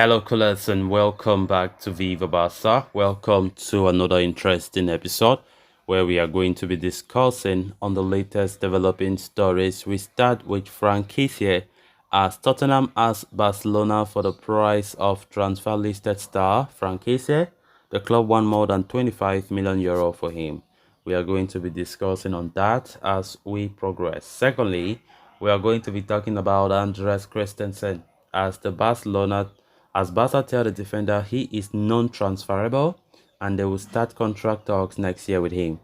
Hello, Colette, and welcome back to Viva Barca. Welcome to another interesting episode where we are going to be discussing on the latest developing stories. We start with Frank Kessie as Tottenham asks Barcelona for the price of transfer listed star Frank Kessie. The club won more than 25 million euro for him. We are going to be discussing on that as we progress. Secondly, we are going to be talking about Andres Christensen as the Barcelona as Barca tell the defender he is non-transferable and they will start contract talks next year with him.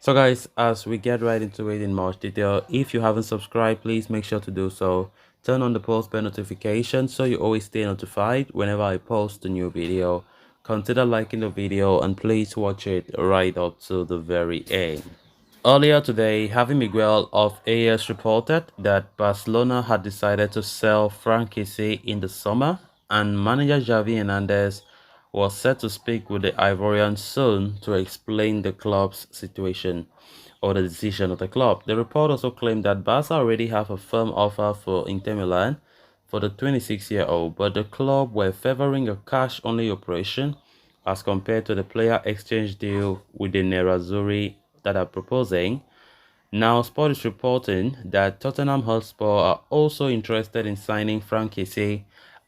So guys, as we get right into it in much detail, if you haven't subscribed, please make sure to do so. Turn on the post bell notification so you always stay notified whenever I post a new video. Consider liking the video and please watch it right up to the very end. Earlier today, Javi Miguel of AS reported that Barcelona had decided to sell Frank Kessie in the summer, and manager Xavi Hernandez was set to speak with the Ivorian soon to explain the club's situation or the decision of the club. The report also claimed that Barca already have a firm offer for Inter Milan for the 26-year-old, but the club were favoring a cash-only operation as compared to the player exchange deal with the Nerazzurri that are proposing. Now, Sport is reporting that Tottenham Hotspur are also interested in signing Frank Kessie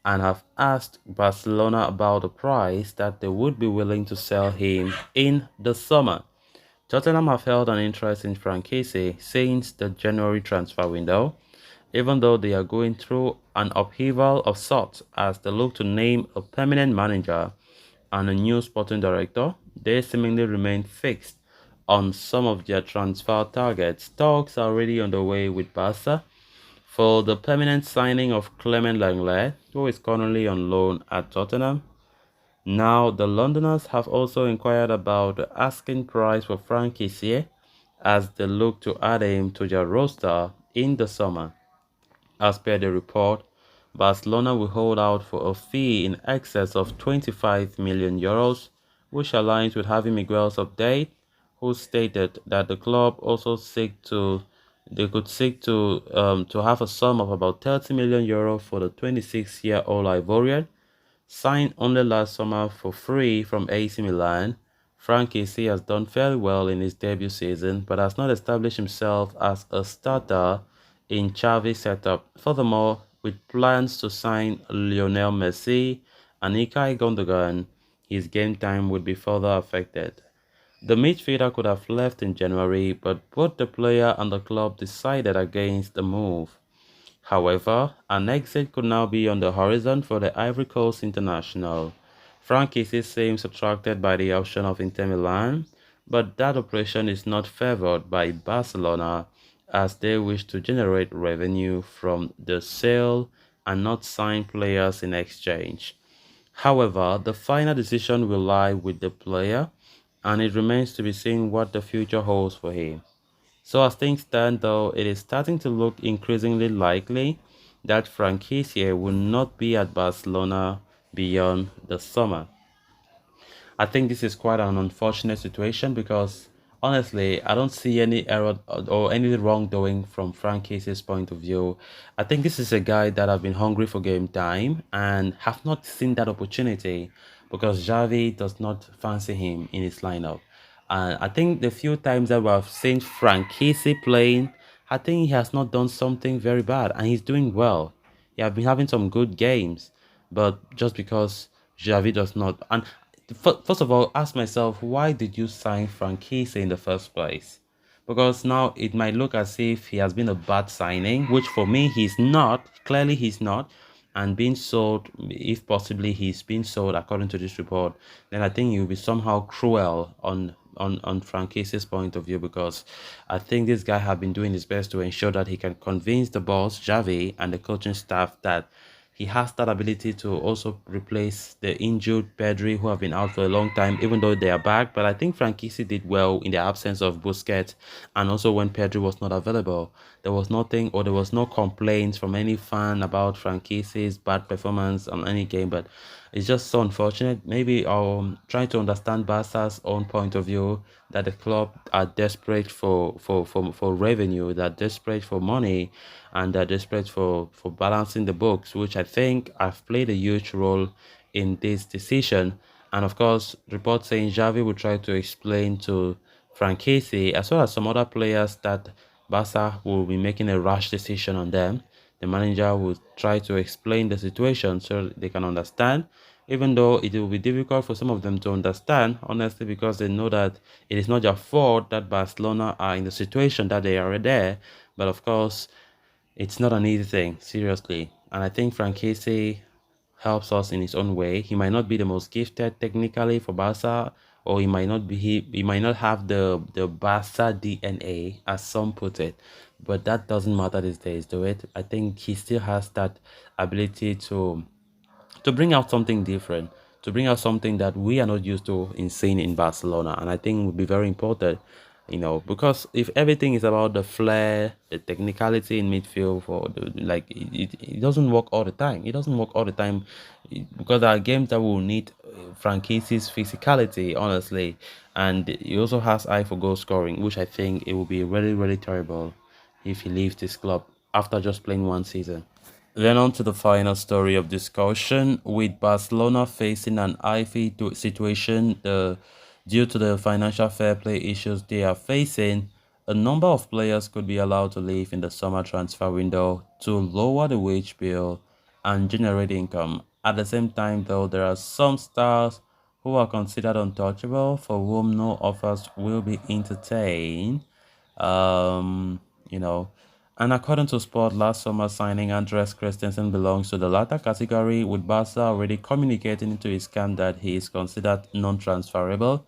and have asked Barcelona about the price that they would be willing to sell him in the summer. Tottenham have held an interest in Frank Kessie since the January transfer window, even though they are going through an upheaval of sorts as they look to name a permanent manager and a new sporting director. They seemingly remain fixed on some of their transfer targets. Talks are already underway with Barca for the permanent signing of Clement Lenglet, who is currently on loan at Tottenham. Now, the Londoners have also inquired about the asking price for Frank Kessie as they look to add him to their roster in the summer. As per the report, Barcelona will hold out for a fee in excess of 25 million euros, which aligns with Javi Miguel's update, who stated that the club also could seek to have a sum of about 30 million euros for the 26-year-old Ivorian. Signed only last summer for free from AC Milan, Frank Kessie has done fairly well in his debut season but has not established himself as a starter in Xavi's setup. Furthermore, with plans to sign Lionel Messi and Ilkay Gundogan, his game time would be further affected. The midfielder could have left in January, but both the player and the club decided against the move. However, an exit could now be on the horizon for the Ivory Coast international. Frank Kessie seems attracted by the option of Inter Milan, but that operation is not favored by Barcelona as they wish to generate revenue from the sale and not sign players in exchange. However, the final decision will lie with the player, and it remains to be seen what the future holds for him. So as things stand though, it is starting to look increasingly likely that Frank Kessie will not be at Barcelona beyond the summer. I think this is quite an unfortunate situation because honestly, I don't see any error or any wrongdoing from Frank Kessie's point of view. I think this is a guy that have been hungry for game time and have not seen that opportunity because Xavi does not fancy him in his lineup. And I think the few times that we have seen Frank Kessie playing, I think he has not done something very bad and he's doing well. He have been having some good games, but just because Xavi does not. And first of all, ask myself, why did you sign Frank Kessie in the first place? Because now it might look as if he has been a bad signing, which for me he's not. Clearly he's not. And being sold, if possibly he's been sold according to this report, then I think it will be somehow cruel on Frank Kessie's point of view because I think this guy have been doing his best to ensure that he can convince the boss, Xavi, and the coaching staff that he has that ability to also replace the injured Pedri who have been out for a long time, even though they are back. But I think Frank Kessie did well in the absence of Busquets and also when Pedri was not available. There was nothing or there was no complaints from any fan about Frank Kessie's bad performance on any game. But It's just so unfortunate. Maybe trying to understand Barca's own point of view, that the club are desperate for revenue, they're desperate for money, and they're desperate for balancing the books, which I think have played a huge role in this decision. And of course, reports saying Xavi will try to explain to Frank Kessie, as well as some other players, that Barca will be making a rash decision on them. The manager will try to explain the situation so they can understand, even though it will be difficult for some of them to understand, honestly, because they know that it is not their fault that Barcelona are in the situation that they are there. But of course, it's not an easy thing, seriously. And I think Frank Casey helps us in his own way. He might not be the most gifted technically for Barca, or he might not have the Barca DNA, as some put it. But that doesn't matter these days, do it. I think he still has that ability to bring out something different, to bring out something that we are not used to in seeing in Barcelona. And I think would be very important, because if everything is about the flair, the technicality in midfield, like it doesn't work all the time. It doesn't work all the time, because there are games that will need Frankisi's physicality, honestly. And he also has eye for goal scoring, which I think it will be really, really terrible if he leaves this club after just playing one season. Then on to the final story of discussion, with Barcelona facing an iffy situation due to the financial fair play issues they are facing. A number of players could be allowed to leave in the summer transfer window to lower the wage bill and generate income. At the same time, though, there are some stars who are considered untouchable, for whom no offers will be entertained. Um, you know, and according to Sport, last summer signing Andres Christensen belongs to the latter category, with Barca already communicating into his camp that he is considered non-transferable.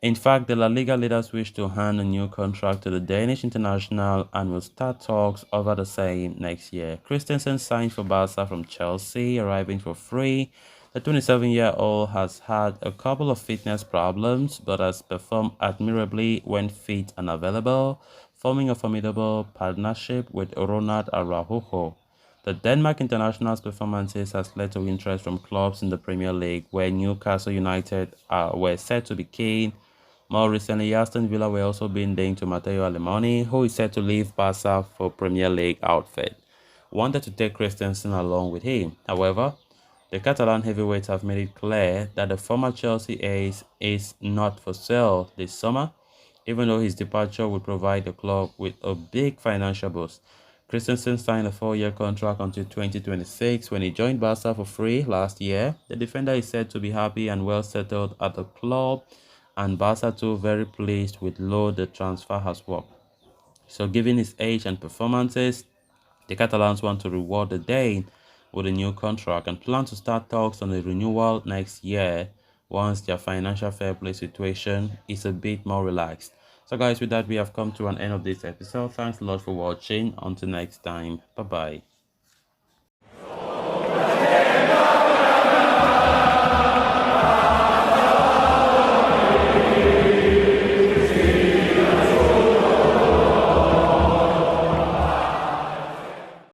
In fact, the La Liga leaders wish to hand a new contract to the Danish international and will start talks over the same next year. Christensen signed for Barca from Chelsea, arriving for free. The 27-year-old has had a couple of fitness problems, but has performed admirably when fit and available, forming a formidable partnership with Ronald Araujo. The Denmark international's performances has led to interest from clubs in the Premier League, where Newcastle United were said to be keen. More recently, Aston Villa were also being linked to Matteo Alemany, who is set to leave Barca for Premier League outfit. Wanted to take Christensen along with him. However, the Catalan heavyweights have made it clear that the former Chelsea ace is not for sale this summer, even though his departure would provide the club with a big financial boost. Christensen signed a 4-year contract until 2026 when he joined Barca for free last year. The defender is said to be happy and well settled at the club, and Barca too very pleased with how the transfer has worked. So given his age and performances, the Catalans want to reward the Dane with a new contract and plan to start talks on a renewal next year once their financial fair play situation is a bit more relaxed. So guys, with that, we have come to an end of this episode. Thanks a lot for watching. Until next time, bye bye.